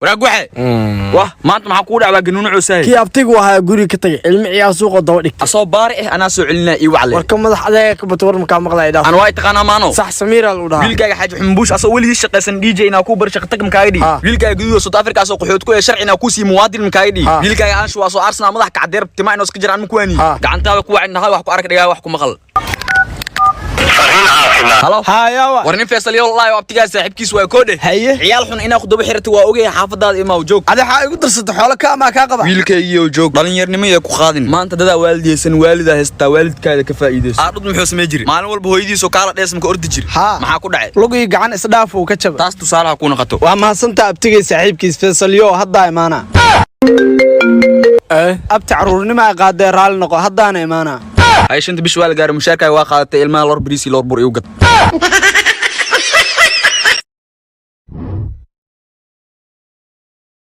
waraag waxe wah maanta maxaa ku dhacay ganuun cusay kii abtigu waxa guri ka tagay ilmi ciyaar suuqa daba dhigtay asoo baar ana soo celinaa ii waclay warka madax adeeg ka batwar markaa maqlay aan way taqaana maano sax samiira lu dhaha wiilkaaga xaaj xumbuush asoo wali shaqaysan DJ ina ku bar shaqo tag makaaga dhig wiilkaaga gudaha South Africa asoo qaxood ku sharcina ku sii muwaadin makaaga dhig wiilkaaga aan soo Arsenal madax ka cadeer timaa inoo iska jiraan ku waani gacantaada ku wacinahay wax ku arag dhigaa wax ku maqal هلو هايا ورني فيصل والله وابتيغا صاحبكيس waa koode haye ciyaal xun ina khudba xirtay waa ogay xaafadaada ima joog adi waxa igu darsato xoolo ka ama ka qaba wiilkaygiyo joog dhalinyarnimo ay ku qaadin maanta dada waalideysan waalida haysta waalidkaada ka faa'iideyso aadud muxuu samee jiray maalin walba hooyadiiso kala dheesmka ordi jir maxaa ku dhacay lugi gacan isdhaaf uu ka jabay taas tusaalaha ku noqoto waa mahadsantaa abtigay saaxiibkiis Faisal hadda imaana abti caruurnimo qaaday raal noqo haddaana imaana ay shanta bish waa la gaaray mushaarkay waa qaadatay ilmaha lor bariisi lor bur iu gad